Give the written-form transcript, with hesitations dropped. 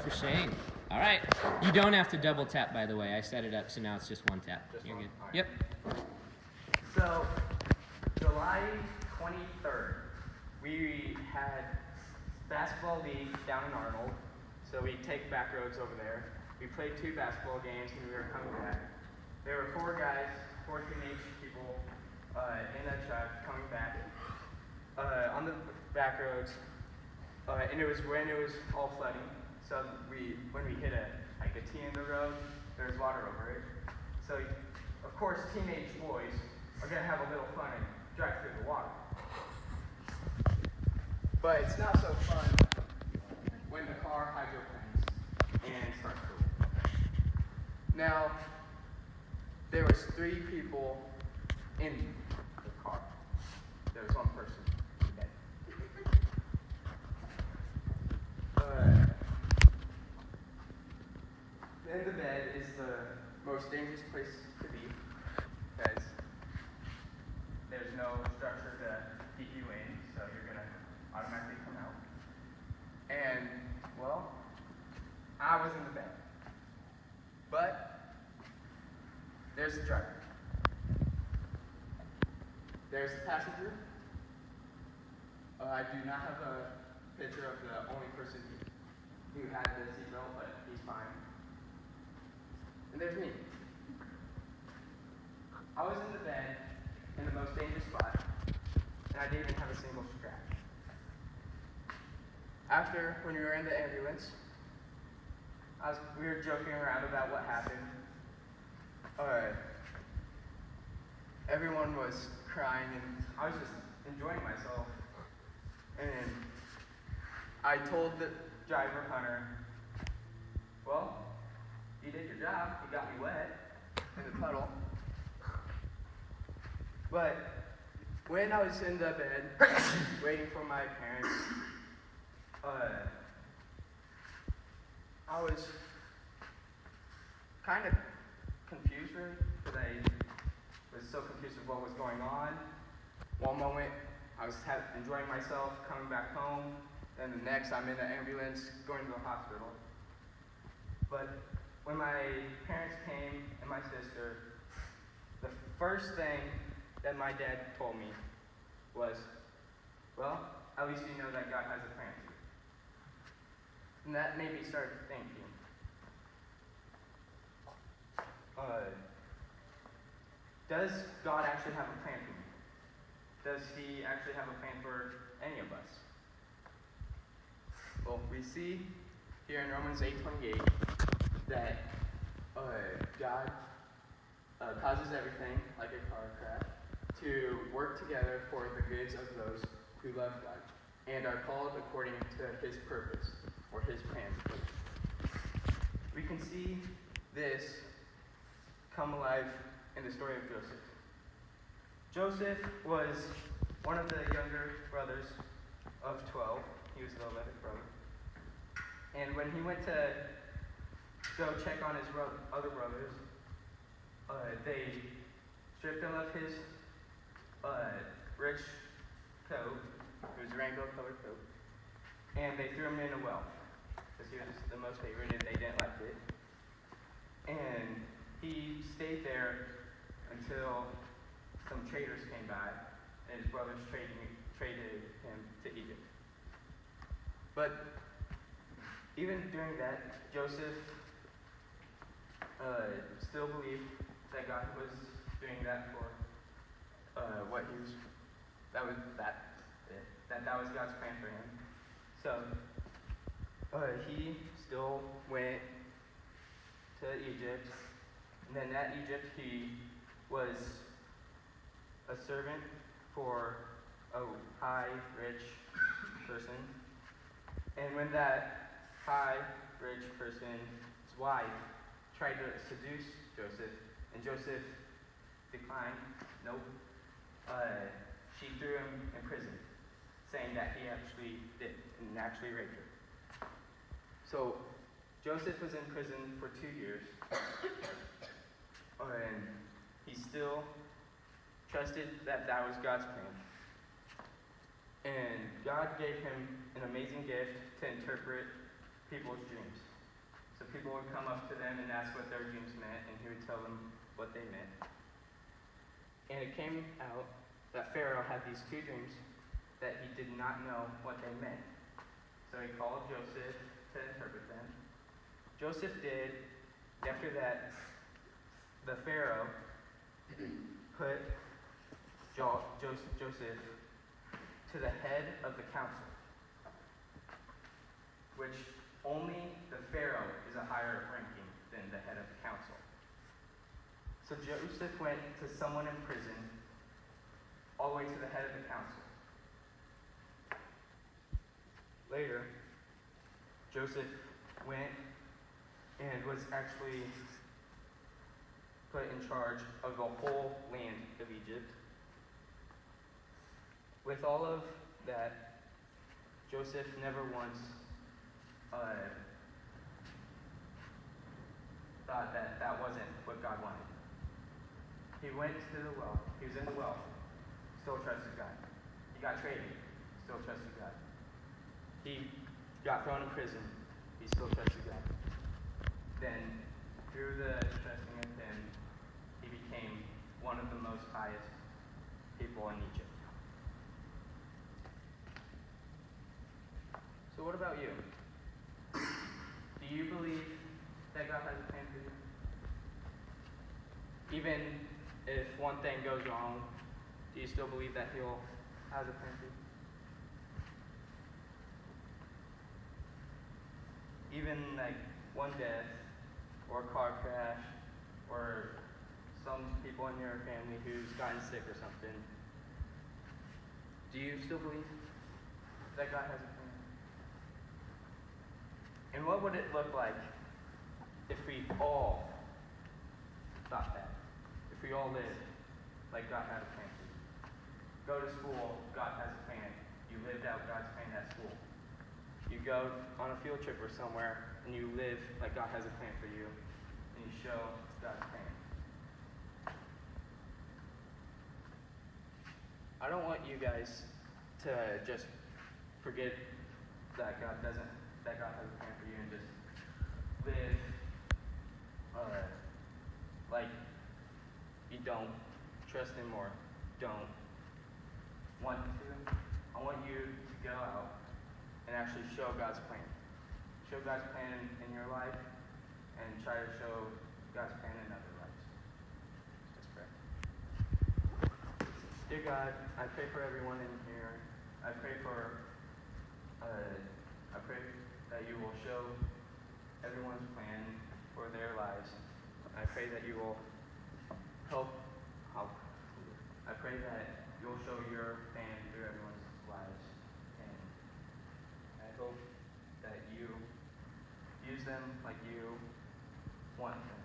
for Shane. All right. You don't have to double tap, by the way. I set it up so now it's just one tap. You're good. Right. Yep. So, July 23rd, we had basketball league down in Arnold. So we take back roads over there. We played 2 basketball games and we were coming back. There were 4 guys, 4 teenage people in a truck coming back on the back roads. And it was when it was all flooding. So when we hit a T in the road, there was water over it. So of course teenage boys are gonna have a little fun and drive through the water. But it's not so fun when the car hydroplanes and starts to roll. Now, there was 3 people in the car. There was 1 person dead. In the bed is the most dangerous place to be because there's no structure to keep you in, so you're going to automatically come out. And, well, I was in the bed. But there's the driver. There's the passenger. I do not have a picture of the only person who had the seatbelt, but he's fine. And there's me. I was in the bed in the most dangerous spot, and I didn't even have a single scratch. After, when we were in the ambulance, we were joking around about what happened. Everyone was crying, and I was just enjoying myself. And I told the driver, Hunter, well, you did your job. You got me wet in the puddle. But when I was in the bed, waiting for my parents, I was kind of confused, really, because I was so confused with what was going on. One moment, I was enjoying myself, coming back home, then the next, I'm in the ambulance, going to the hospital. But when my parents came and my sister, the first thing that my dad told me was, well, at least you know that God has a plan for you. And that made me start thinking, does God actually have a plan for me? Does he actually have a plan for any of us? Well, we see here in Romans 8:28 that God causes everything, like a car crash, to work together for the goods of those who love God and are called according to his purpose or his plan. We can see this come alive in the story of Joseph. Joseph was one of the younger brothers of 12. He was the 11th brother. And when he went to go check on his other brothers, they stripped him of his rich coat. It was a rainbow-colored coat. And they threw him in a well because he was the most favored and they didn't like it. And he stayed there until some traders came by, and his brothers traded him to Egypt. But even during that, Joseph still believed that God was doing that for what he was. That was God's plan for him. So he still went to Egypt, and then at Egypt he was a servant for a high, rich person. And when that high, rich person's wife tried to seduce Joseph, and Joseph declined, nope, she threw him in prison, saying that he actually did, and actually raped her. So Joseph was in prison for 2 years, and he still trusted that that was God's plan. And God gave him an amazing gift to interpret people's dreams. So people would come up to them and ask what their dreams meant, and he would tell them what they meant. And it came out that Pharaoh had these two dreams that he did not know what they meant. So he called Joseph to interpret them. Joseph did. After that, the Pharaoh put Joseph to the head of the council, which only the Pharaoh is a higher ranking than the head of the council. So Joseph went to someone in prison, all the way to the head of the council. Later, Joseph went and was actually put in charge of the whole land of Egypt. With all of that, Joseph never once thought that that wasn't what God wanted. He went to the well. He was in the well. Still trusted God. He got traded. Still trusted God. He got thrown in prison. He still trusted God. Then, through the trusting of him, he became one of the most highest people in Egypt. So what about you? Do you believe that God has a plan for you? Even if one thing goes wrong, do you still believe that He'll has a plan for you? Even like one death, or a car crash, or some people in your family who's gotten sick or something, do you still believe that God has a plan? And what would it look like if we all thought that? If we all lived like God had a plan for you? Go to school, God has a plan. You lived out God's plan at school. You go on a field trip or somewhere, and you live like God has a plan for you, and you show God's plan. I don't want you guys to just forget that God has a plan for you and just live like you don't trust Him or don't want to. I want you to go out and actually show God's plan. Show God's plan in your life and try to show God's plan in other lives. Let's pray. Dear God, I pray for everyone in here. I pray that you will show everyone's plan for their lives. I pray that you will help. I pray that you'll show your plan through everyone's lives. And I hope that you use them like you want them.